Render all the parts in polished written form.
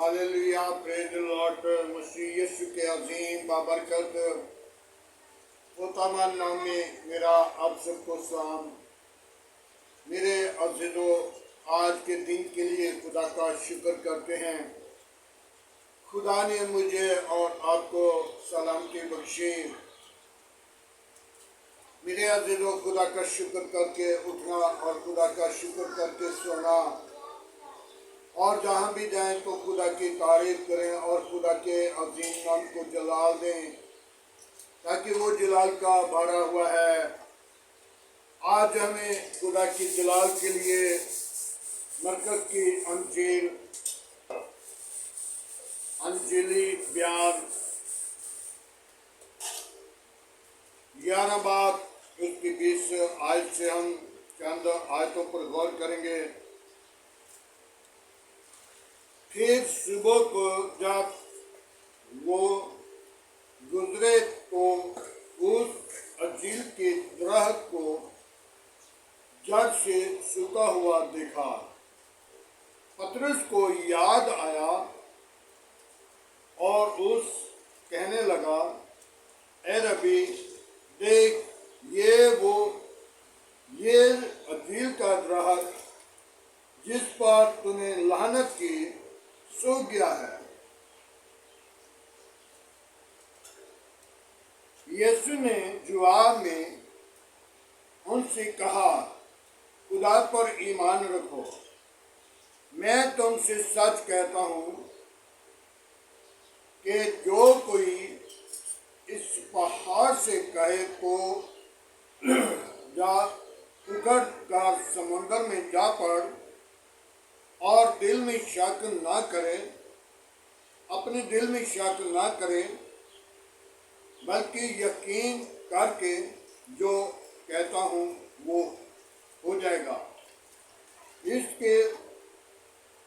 Hallelujah, praise the Lord. मसीह यीशु के अजीम बाबरकत मुतमन नाम में मेरा आप सबको सलाम। मेरे अज़ीज़ों, आज के दिन के लिए खुदा का शुक्र करते हैं। खुदा ने मुझे और आपको सलामती बख्शी। मेरे अज़ीज़ों, खुदा का शुक्र करके उठना और खुदा का शुक्र करके सोना, और जहाँ भी जाएं तो खुदा की तारीफ करें और खुदा के अजीम नाम को जलाल दें, ताकि वो जलाल का भरा हुआ है। आज हमें खुदा की जलाल के लिए मरकज़ की अंजीली बयान 11 बाब उसकी 20 आयत से हम चंद आयतों पर गौर करेंगे। फिर सुबह को जब वो गुजरे तो उस अंजीर के दरख्त को जड़ से सूखा हुआ देखा। पतरस को याद आया और उस कहने लगा, ए रबी, देख, ये अंजीर का दरख्त जिस पर तूने लानत की सूख गया है। यीशु ने जवाब में उनसे कहा, खुदा पर ईमान रखो। मैं तुमसे सच कहता हूँ कि जो कोई इस पहाड़ से कहे तो जा उखड़ कर समुद्र में जा पड़, और दिल में शक ना करे, अपने दिल में शक ना करे, बल्कि यकीन करके जो कहता हूँ वो हो जाएगा,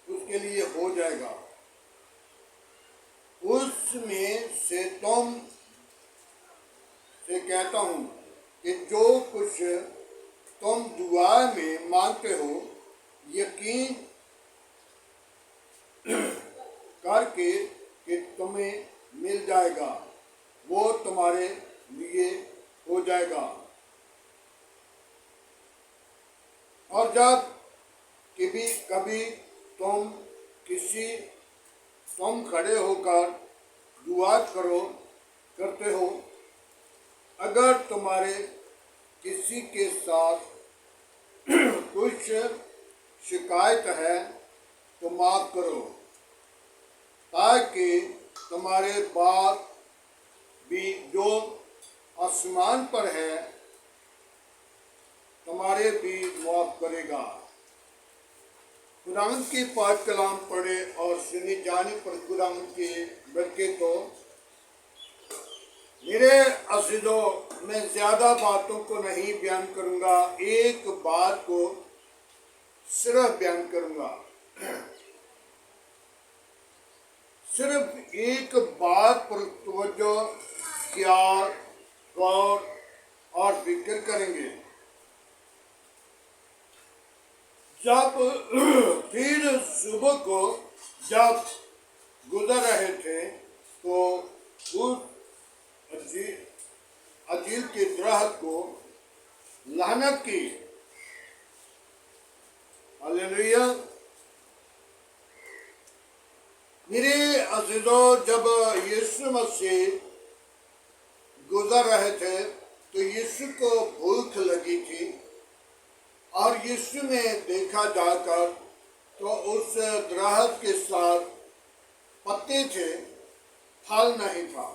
उसके लिए हो जाएगा। उसमें से तुम से कहता हूँ कि जो कुछ तुम दुआ में मांगते हो, यकीन करके कि तुम्हें मिल जाएगा, वो तुम्हारे लिए हो जाएगा। और जब कभी तुम खड़े होकर दुआ करते हो, अगर तुम्हारे किसी के साथ कुछ शिकायत है तो माफ करो, ताकि तुम्हारे बाप भी जो आसमान पर है तुम्हारे भी माफ करेगा। खुदावंद की पाक कलाम पढ़े और सुने जाने पर खुदावंद की बरकत हो। मेरे अज़ीज़ों, मैं ज़्यादा बातों को नहीं बयान करूँगा, एक बात को सिर्फ बयान करूँगा। सिर्फ एक बात पर तवज्जो, ख्याल, गौर और फिक्र करेंगे। जब फिर सुबह को जब गुजर रहे थे तो उस अंजीर के दरख्त को लानत की। हालेलुया। मेरे अज़ीज़ों, जब यीशु मसीह गुजर रहे थे तो यीशु को भूख लगी थी, और यीशु ने देखा जाकर तो उस दरख्त के साथ पत्ते थे, फल नहीं था,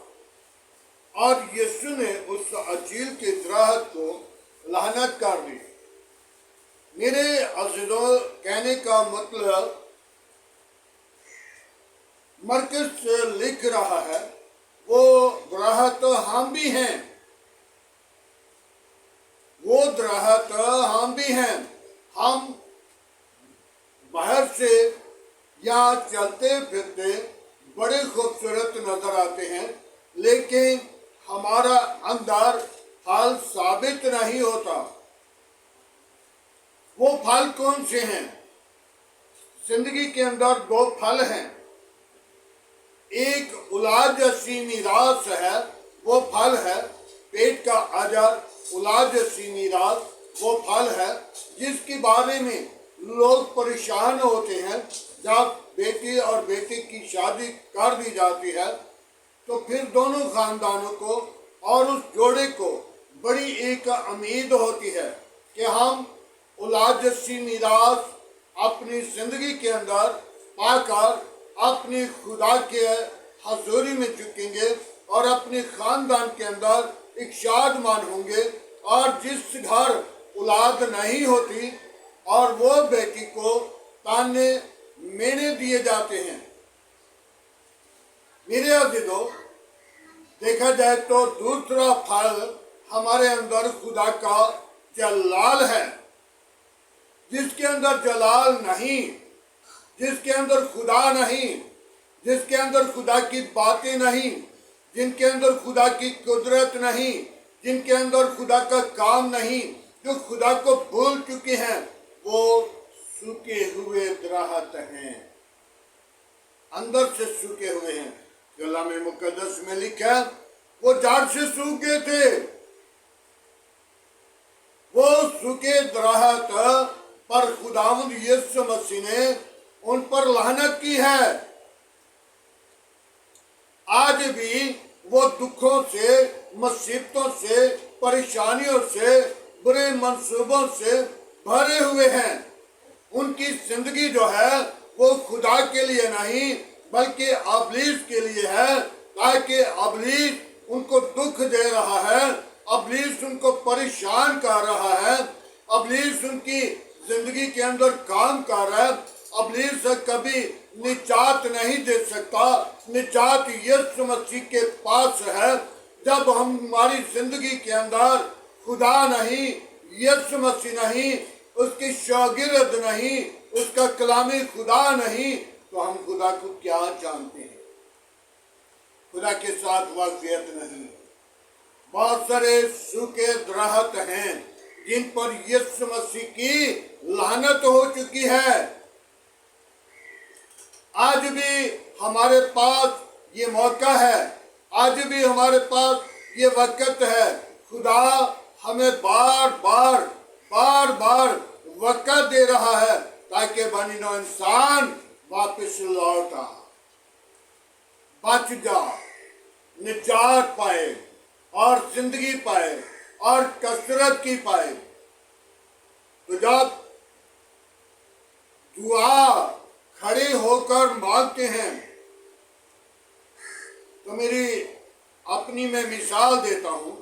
और यीशु ने उस अंजीर के दरख्त को लानत कर दी। मेरे अज़ीज़ों, कहने का मतलब मरकज़ से लिख रहा है, वो दरख्त हम भी हैं, वो दरख्त हम भी हैं। हम बाहर से यहाँ चलते फिरते बड़े खूबसूरत नजर आते हैं, लेकिन हमारा अंदर फल साबित नहीं होता। वो फल कौन से हैं? जिंदगी के अंदर दो फल हैं, एक औलाद जैसी मीरास है, वो फल है। पेट का अजर औलाद जैसी मीरास वो फल है, जिसके बारे में लोग परेशान होते हैं। जब बेटी और बेटे की शादी कर दी जाती है तो फिर दोनों खानदानों को और उस जोड़े को बड़ी एक उम्मीद होती है कि हम औलाद जैसी मीरास अपनी जिंदगी के अंदर पाकर अपने खुदा के हजूरी में झुकेंगे और अपने खानदान के अंदर एक शादमान होंगे। और जिस घर औलाद नहीं होती और वो बेटी को ताने मेने दिए जाते हैं। मेरे अजीजों, देखा जाए तो दूसरा फल हमारे अंदर खुदा का जलाल है। जिसके अंदर जलाल नहीं, जिसके अंदर खुदा नहीं, जिसके अंदर खुदा की बातें नहीं, जिनके अंदर खुदा की कुदरत नहीं, जिनके अंदर खुदा का काम नहीं, जो खुदा को भूल चुके हैं, वो सूखे हुए दरख्त हैं, अंदर से सूखे हुए हैं। कलाम मुकद्दस में लिखा है वो जड़ से सूख गए थे। वो सूखे दरख्त पर खुदावंद यीशु मसीह ने उन पर लानत की है। आज भी वो दुखों से, मुसीबतों से, परेशानियों से, बुरे मंसूबों से भरे हुए हैं। उनकी जिंदगी जो है वो खुदा के लिए नहीं बल्कि अबलीस के लिए है, ताकि अबलीस उनको दुख दे रहा है, अबलीस उनको परेशान कर रहा है, अबलीस उनकी जिंदगी के अंदर काम कर रहा है। अबलीस कभी निजात नहीं दे सकता। निजात यीशु मसीह के पास है। जब हमारी जिंदगी के अंदर खुदा नहीं, यीशु मसीह नहीं, उसकी शागिर्द नहीं, उसका कलामी खुदा नहीं, तो हम खुदा को क्या जानते हैं? खुदा के साथ वाक़ियत नहीं। बहुत सारे सूखे दरख्त हैं जिन पर यीशु मसीह की लानत हो चुकी है। आज भी हमारे पास ये मौका है, आज भी हमारे पास ये वक्त है। खुदा हमें बार बार वक्त दे रहा है ताकि बनी नौ इंसान वापस लौटा, बच जा, निजात पाए और जिंदगी पाए और कसरत की पाए। तो जब दुआ खड़े होकर मांगते हैं तो मेरी अपनी मैं मिसाल देता हूँ।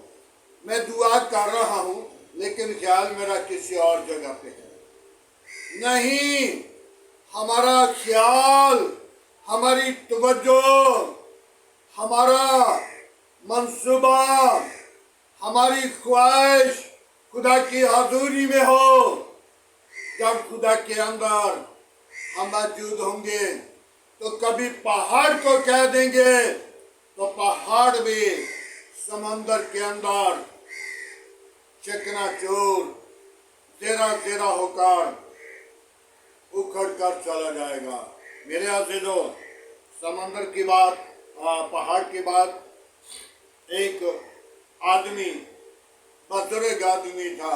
मैं दुआ कर रहा हूँ लेकिन ख्याल मेरा किसी और जगह पे है। नहीं, हमारा ख्याल, हमारी तवज्जो, हमारा मंसूबा, हमारी ख्वाहिश खुदा की हजूरी में हो। जब खुदा के अंदर हम मौजूद होंगे तो कभी पहाड़ को कह देंगे तो पहाड़ भी समंदर के अंदर चकनाचूर, तेरा तेरा होकर उखड़ कर चला जाएगा। मेरे अज़ीज़ों, समंदर की बात, पहाड़ की बात, एक आदमी, बुजुर्ग आदमी था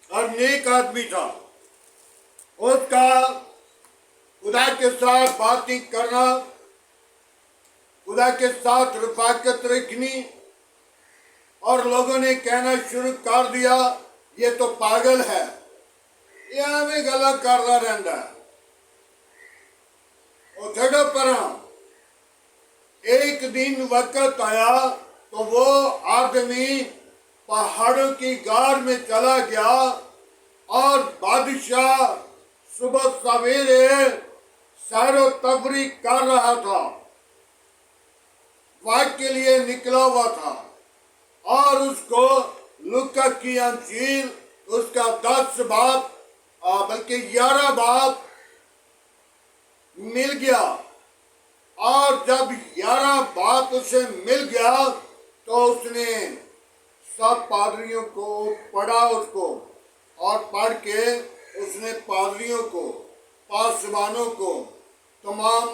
और नेक आदमी था। उसका खुदा के साथ बातचीत करना, खुदा के साथ रफाकत रखनी, और लोगों ने कहना शुरू कर दिया ये तो पागल है, ये हमें गलत करता रहता है। और छड़ो पर एक दिन वक्त आया तो वो आदमी पहाड़ों की गार में चला गया और बादशाह सुबह सवेरे सैरो तफरी कर रहा था, वाक के लिए निकला हुआ था, और उसको लूका की अंजील उसका 10 बाब बल्कि 11 बाब मिल गया। और जब 11 बाब उसे मिल गया तो उसने सब पादरियों को पढ़ा उसको, और पढ़ के उसने पादरियों को, पासवानों को, तमाम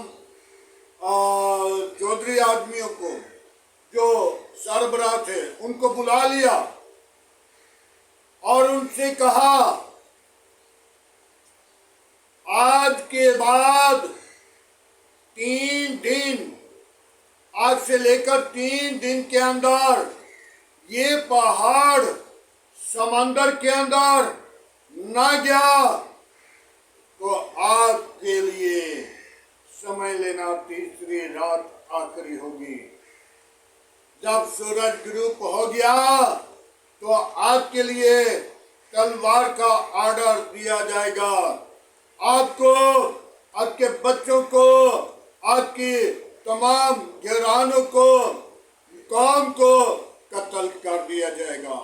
चौधरी आदमियों को, जो सरबराह थे, उनको बुला लिया और उनसे कहा, आज के बाद 3 दिन, आज से लेकर 3 दिन के अंदर ये पहाड़ समंदर के अंदर न गया तो आपके लिए समय लेना तीसरी रात आखिरी होगी। जब सूरज ग्रुप हो गया तो आपके लिए तलवार का ऑर्डर दिया जाएगा। आपको, आपके बच्चों को, आपकी तमाम घरानों को, कौम को कत्ल कर दिया जाएगा।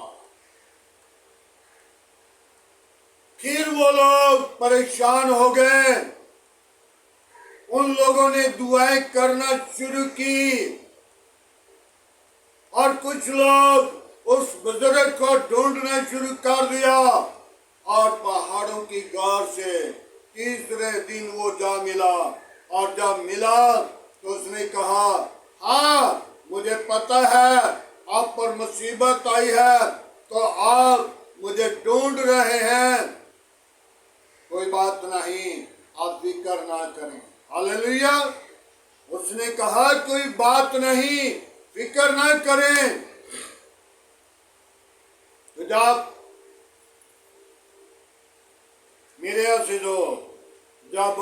फिर वो लोग परेशान हो गए। उन लोगों ने दुआएं करना शुरू की और कुछ लोग उस बुजुर्ग को ढूंढना शुरू कर दिया और पहाड़ों की गार से तीसरे दिन वो जा मिला। और जब मिला तो उसने कहा, हाँ मुझे पता है आप पर मुसीबत आई है, तो आप मुझे ढूंढ रहे हैं। कोई बात नहीं, आप फिक्र ना करें। हालेलुया। उसने कहा कोई बात नहीं, फिक्र ना करें। तो जब मेरे अजीजों, जब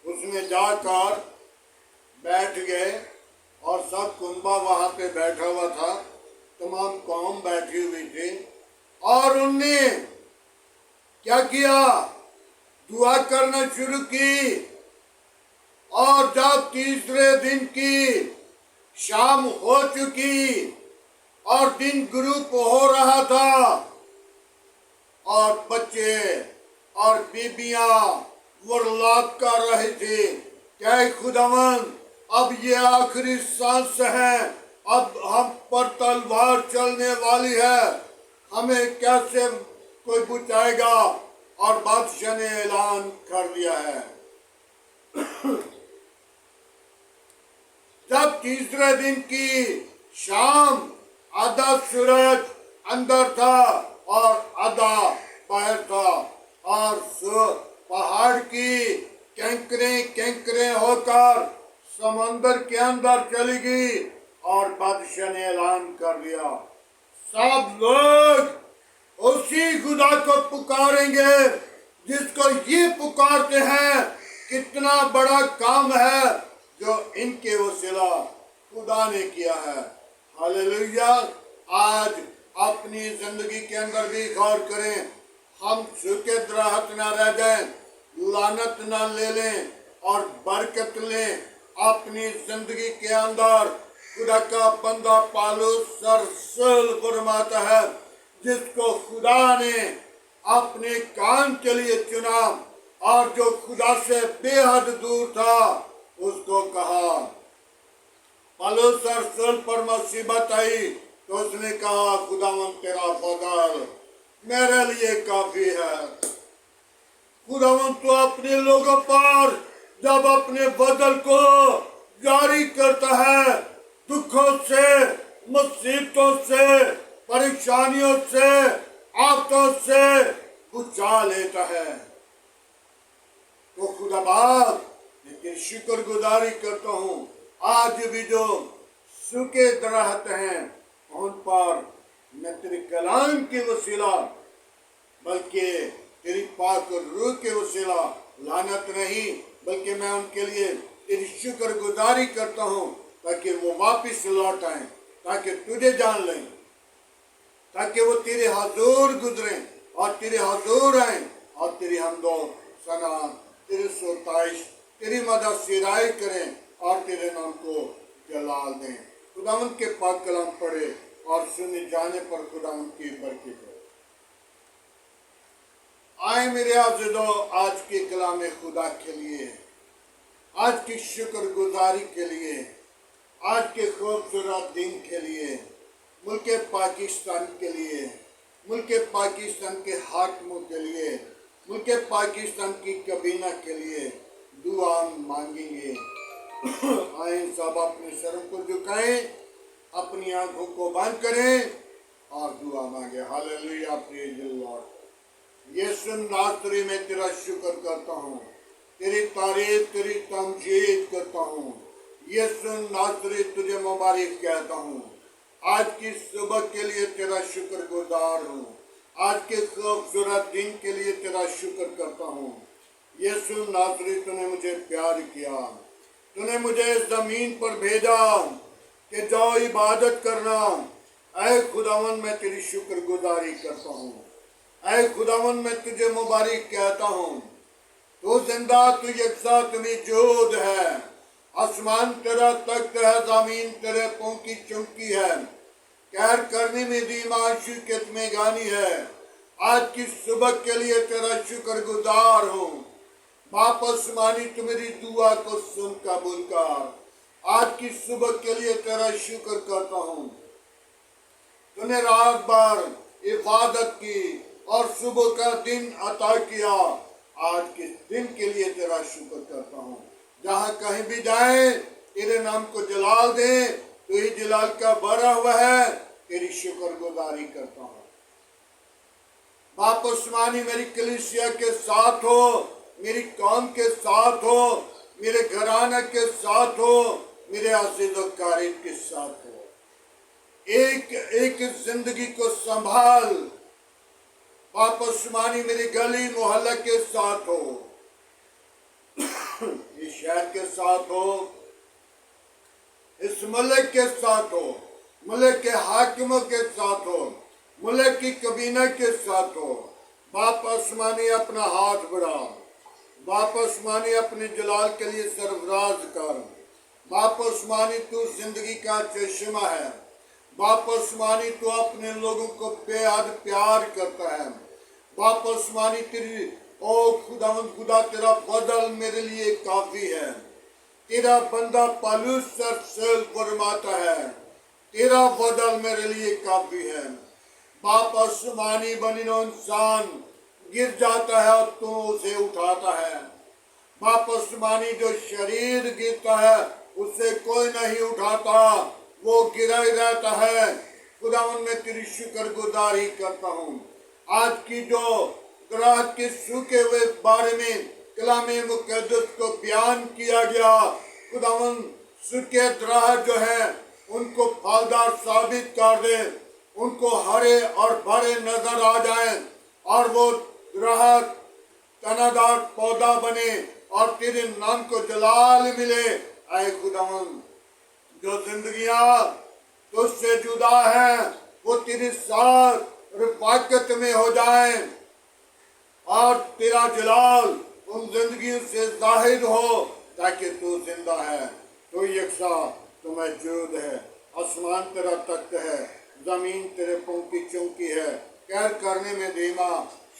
उसमें जाकर बैठ गए और सब कुंबा वहां पे बैठा हुआ था, तमाम कौम बैठी हुई थी, और उनने क्या किया, दुआ करना शुरू की। और जब तीसरे दिन की शाम हो चुकी और दिन ग्रुप हो रहा था और बच्चे और बीबियां वर्लाप कर रहे थे, क्या खुदावन अब ये आखिरी सांस है, अब हम पर तलवार चलने वाली है, हमें कैसे कोई बचाएगा। और बादशाह ने ऐलान कर दिया है। जब तीसरे दिन की शाम, आधा सूरज अंदर था और आधा बाहर था, और पहाड़ की कैंकरें होकर समंदर के अंदर चली गई और बादशाह ने ऐलान कर दिया, सब लोग उसी खुदा को पुकारेंगे जिसको ये पुकारते हैं। कितना बड़ा काम है जो इनके वसीला खुदा ने किया है। हालेलुया। आज अपनी जिंदगी के अंदर भी गौर करें, हम सूखे दरख्त ना रह जाएं, लानत ना ले लें और बरकत लें अपनी जिंदगी के अंदर। खुदा का बंदा पौलुस रसूल फरमाता है, जिसको खुदा ने अपने काम के लिए चुना और जो खुदा से बेहद दूर था, उसको कहा, पौलुस रसूल पर मुसीबत आई तो उसने कहा, खुदावन तेरा फजल मेरे लिए काफी है। खुदावन तो अपने लोगों पर जब अपने फजल को जारी करता है, दुखों से, मुसीबतों से, परेशानियों से, आफतों से बचा लेता है। तो खुदा बाप, मैं शुक्र गुजारी करता हूँ, आज भी जो सूखे दरख्त हैं उन पर मैं तेरे कलाम के वसीला, बल्कि तेरी पाक रूह के वसीला, लानत नहीं बल्कि मैं उनके लिए तेरी शुक्र गुजारी करता हूँ, ताकि वो वापस लौट आए, ताकि तुझे जान लें, ताकि वो तेरे हजूर गुजरें और तेरे हजूर आए और तेरी हमदो सना, तेरी सोताइश, तेरी मदद सिराई करें और तेरे नाम को जलाल दें। खुदावन के पाक कलाम पढ़े और सुने जाने पर खुदावन की बरकत हो। आए मेरे आज़िज़ों, आज के कलाम खुदा के लिए, आज की शुक्र गुजारी के लिए, आज के खूबसूरत दिन के लिए, मुल्क पाकिस्तान के लिए, मुल्क पाकिस्तान के हाकिमों के लिए, मुल्क पाकिस्तान की कबीना के लिए, दुआ मांगेंगे। आए सब अपने सर को झुकाएं, अपनी आंखों को बंद करें और दुआ मांगे। हालेलुया। Praise the Lord. यीशु नासरी में तेरा शुक्र करता हूँ, तेरी तारीफ तेरी तमजीद करता हूँ। यीशु नासरी तुझे मुबारक कहता हूँ। आज की सुबह के लिए तेरा शुक्र गुजार हूँ। आज के खूबसूरत दिन के लिए तेरा शुक्र करता हूँ। यीशु नासरी तूने मुझे प्यार किया, तूने मुझे इस जमीन पर भेजा कि जाओ इबादत करना। ऐ खुदावन मैं तेरी शुक्र गुजारी करता हूँ। ऐ खुदावन मैं तुझे मुबारक कहता हूँ। तू जिंदा, तू यकसा, तू मौजूद है। आसमान तेरा तख्त है, जमीन तेरे पांव की चौकी है। कहर करने में दीमाशु कित में गानी है। आज की सुबह के लिए तेरा शुक्र गुजार हूँ। बाप आसमानी तू मेरी दुआ को सुन कबूल कर। आज की सुबह के लिए तेरा शुक्र करता हूँ। तूने रात भर इबादत की और सुबह का दिन अता किया। आज के दिन के लिए तेरा शुक्र करता हूँ। जहाँ कहीं भी जाए तेरे नाम को जलाल दे, तो ही जलाल का भरा हुआ है। तेरी शुक्र गुजारी करता हूँ। बाप आसमानी मेरी कलीसिया के साथ हो, मेरी कौम के साथ हो, मेरे घराना के साथ हो, मेरे अज़ीज़ क़रीब के साथ हो। एक एक जिंदगी को संभाल। बाप आसमानी मेरी गली मोहल्ला के साथ हो, इस शहर के साथ हो, इस मुल्क के साथ हो, मुल्क के हाकिमों के साथ हो, मुल्क की कबीना के साथ हो। बाप आसमानी अपना हाथ बढ़ा। बाप आसमानी अपने जलाल के लिए सरफराज कर। बाप आसमानी तू जिंदगी का चश्मा है। बाप आसमानी तू अपने लोगों को बेहद प्यार करता है। बाप आसमानी तेरी ओ खुदा तेरा फजल मेरे लिए काफी है। तेरा बंदा पलूस सर फरमाता है, तेरा फजल मेरे लिए काफी है। बाप आसमानी बनिनो इंसान गिर जाता है और तू उसे उठाता है। बाप आसमानी जो शरीर गिरता है उसे कोई नहीं उठाता, वो गिरा ही रहता है। खुदावन मैं तेरी शुक्र गुजारी करता हूँ। आज की जो ग्राह के सूखे हुए बारे में कलामे मुकद्दस को बयान किया गया, खुदावन सूखे द्राह जो है उनको फलदार साबित कर दे, उनको हरे और भरे नजर आ जाए और वो द्राह तनादार पौधा बने और तेरे नाम को जलाल मिले। ऐ खुदावन जो जिंदगियां तुझसे जुदा है वो तेरे साथ रफाकत में हो जाए और तेरा जलाल उन जिंदगियों से जाहिर हो, ताकि तू जिंदा है, तू यकसा, तू मौजूद है। आसमान तेरा तख्त है, जमीन तेरे पांव की चौकी है। कहर करने में धीमा,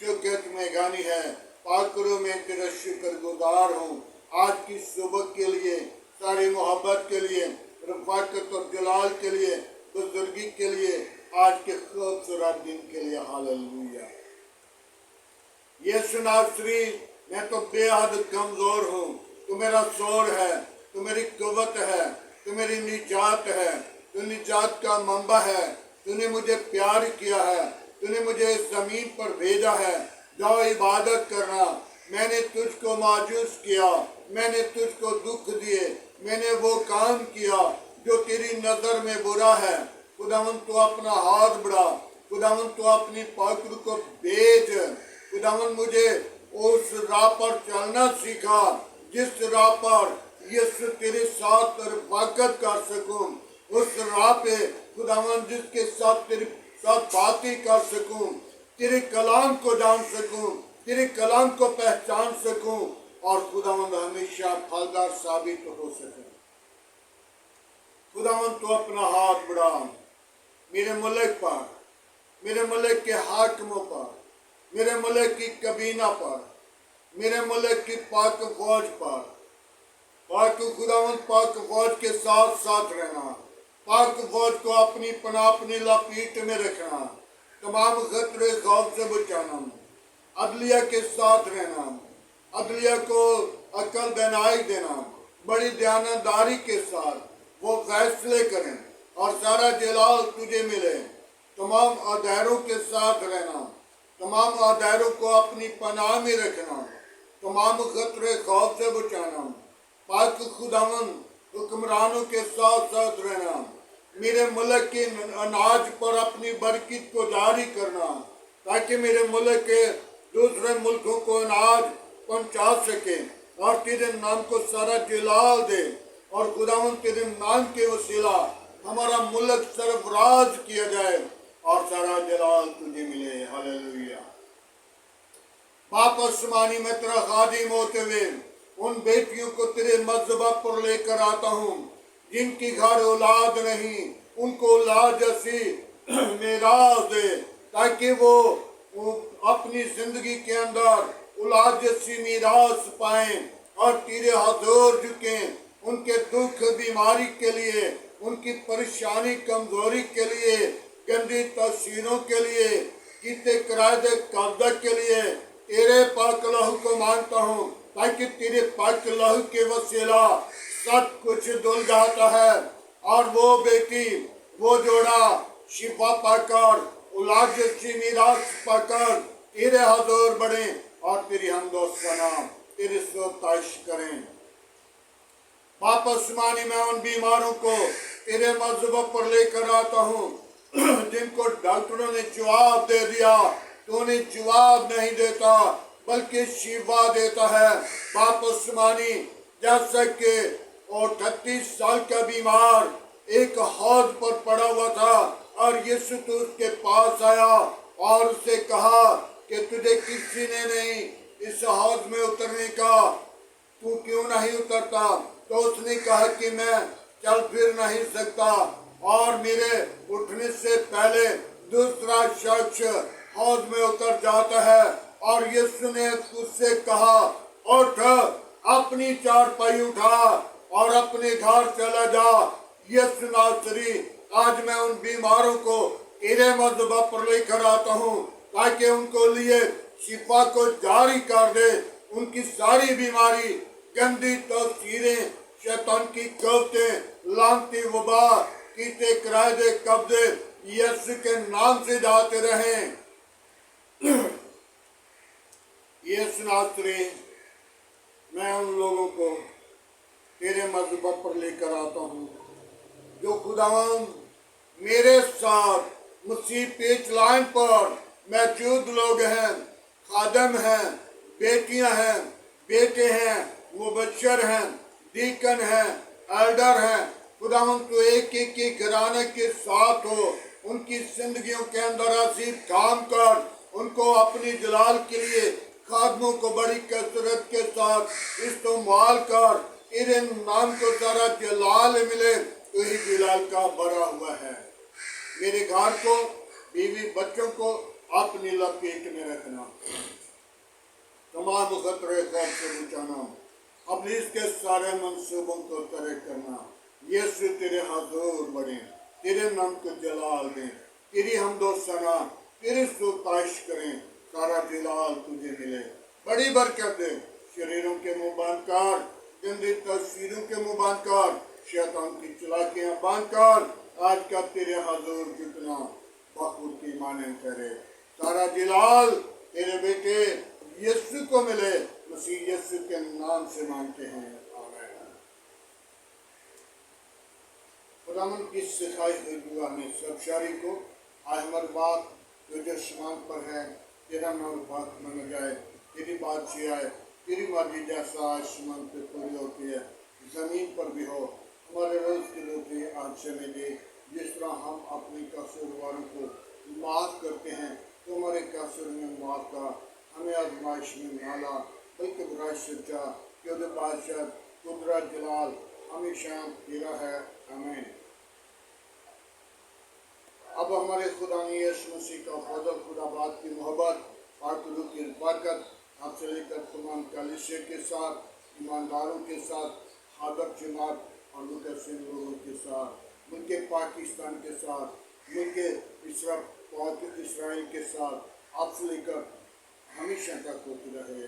शुक्र में गानी है। पाकरों में तेरा शुक्र गुजार हूँ। आज की सुबह के लिए, सारी मोहब्बत के लिए, रफाकत और जलाल के लिए, बुजुर्गी के लिए, आज के खूबसूरत दिन के लिए। हालेलुया। यीशु नासरी मैं तो बेहद कमजोर हूँ, तू मेरा शोर है, तू मेरी कुव्वत है, तू मेरी निजात है, तू निजात का मंबा है। तूने मुझे प्यार किया है, तूने मुझे इस जमीन पर भेजा है। जाओ इबादत करना। मैंने तुझको मायूस किया, मैंने तुझको दुख दिए, मैंने वो काम किया जो तेरी नजर में बुरा है। खुदावन तू अपना हाथ बढ़ा, खुदावन तू अपनी पात्र को भेज। खुदावन मुझे उस राह पर चलना सीखा जिस राह पर यीशु तेरे साथ रफाकत कर सकूं, उस राह पे खुदावन जिसके साथ तेरे साथ बातें कर सकूं, तेरे कलाम को जान सकूं, तेरे कलाम को पहचान सकूं और खुदावन हमेशा फलदार साबित हो सकूं। खुदावन तो अपना हाथ बढ़ा मेरे मुल्क पर, मेरे मुल्क के हाकिमों पर, मेरे मुल्क की कबीना पर, मेरे मुल्क की पाक फौज पर। पाक खुदावन पाक फौज के साथ साथ रहना, पाक फौज को अपनी पनाह अपनी लपेट में रखना, तमाम खतरे खौफ से बचाना, अदलिया के साथ रहना, अदलिया को अकल बनाई देना, बड़ी दयानतदारी के साथ वो फैसले करें और सारा जलाल तुझे मिले। तमाम अदारों के साथ रहना, तमाम अदारों को अपनी पनाह में रखना, तमाम खतरे खौफ से बचाना, पाक खुदावन हुक्मरानों के साथ साथ रहना, मेरे मुल्क के अनाज पर अपनी बरकत को जारी करना, ताकि मेरे मुल्क के दूसरे मुल्कों को अनाज पहुंचा सके और तेरे नाम को सारा जलाल दे। और खुदावन तेरे नाम के वसीला हमारा मुल्क सरफराज किया जाए और सारा जलाल तुझे मिले। हालेलुया। बाप आसमानी, मैं तेरा खादिम होते हुए उन बेटियों को तेरे मज़हबा पर लेकर आता हूँ जिनकी घर औलाद नहीं, उनको औलाद जैसी मेरास दे, ताकि वो अपनी जिंदगी के अंदर औलाद जैसी मीरास पाएं और तेरे हजूर झुकें। उनके दुख बीमारी के लिए, उनकी परेशानी कमजोरी के लिए, गंदी तस्वीरों के लिए, किते किराए कब्जा के लिए तेरे पाक लहू को मांगता हूँ, ताकि तेरे पाक लहू के वसीला सब कुछ धुल जाता है और वो बेटी, वो जोड़ा शिफा पाकर, औलाद जैसी मीरास पाकर तेरे हजूर बढ़े और तेरी हमदो सना, तेरी स्तुति करें। बाप आसमानी, मैं उन बीमारों को तेरे मज़हब पर लेकर आता हूँ जिनको डॉक्टरों ने जवाब दे दिया, तो उन्हें जवाब नहीं देता बल्कि शिफा देता है। बाप आसमानी, जैसे कि 38 साल का बीमार एक हौज पर पड़ा हुआ था और यीशु तो उसके पास आया और उससे कहा कि तुझे किसी ने नहीं इस हौज में उतरने का, तू क्यों नहीं उतरता? तो उसने कहा कि मैं चल फिर नहीं सकता और मेरे उठने से पहले दूसरा शख्स हौज में उतर जाता है। और यीशु ने उससे कहा, उठ, अपनी चारपाई उठा और अपने घर चला जा। यीशु नासरी, आज मैं उन बीमारों को तेरे मज़हब पर लेकर आता हूँ ताकि उनको लिए शिफा को जारी कर दे। उनकी सारी बीमारी, गंदी तस्वीरें, शैतान की कवतें, लानती वबा, कीते किराए कब्जे यीशु के नाम से जाते रहें। यीशु नासरी, मैं उन लोगों को तेरे मज़हब पर लेकर आता हूँ जो खुदावन मेरे साथ मसीह पेच लाइन पर मौजूद लोग हैं, खादम हैं, बेटियां हैं, बेटे हैं, मुबशर हैं, डीकन हैं, एल्डर हैं। खुदावन तो एक एक के घराने के साथ हो, उनकी जिंदगियों के अंदर अजीब काम कर, उनको अपनी जलाल के लिए खादमों को बड़ी कसरत के साथ इस्तेमाल कर, तेरे नाम को सारा जलाल मिले। तो ही जलाल का बड़ा हुआ है। मेरे घर को, बीवी बच्चों को अपनी लपेट में रखना, तमाम खतरे खौफ से बचाना, अपने इसके सारे मंसूबों को तय करना। यीशु तेरे हजूर बढ़े, तेरे नाम को जलाल दें, तेरी हमदो सना, तेरी स्तुति करें, सारा जलाल तुझे मिले। बड़ी बरकत दे, शरीरों के मुंह बंद कर, गंदी तस्वीरों के मुंह बंद कर, शैतान की चलाकियां बंद कर। आज का तेरे हजूर जितना बखूबी माने करे, सारा जलाल तेरे बेटे यीशु को मिले। मसीह यीशु के नाम से मांगते हैं, आमीन। खुदावन की सिखाई हुई दुआ में सब शारी को आज हमारी बात जो आसमान पर है, तेरा नाम बात माना जाए, तेरी बात से आए, तेरी मर्जी जैसा आसमान पे पूरी होती है जमीन पर भी हो। हमारे रोज की रोटी आज से मिले, जिस तरह हम अपनी कसूरवारों को माफ़ करते हैं, तो हमारे कसूर में माफ़ का, हमें आजमाइश में ना ला, बल्कि बुराई से बचा, क्योंकि बादशाह कुदरत जलाल हमेशा तेरा है, आमीन। अब हमारे खुदा यीशु मसीह का फजल, खुदाबाद की मोहब्बत, पाकुलू की बरकत आपसे लेकर तमाम कलीसिया के साथ, ईमानदारों के साथ, हादर जमात और मुकसिम लोगों के साथ, मुल्क पाकिस्तान के साथ, मुल्क इसराइल के साथ आपसे लेकर हमेशा तक होती रहे।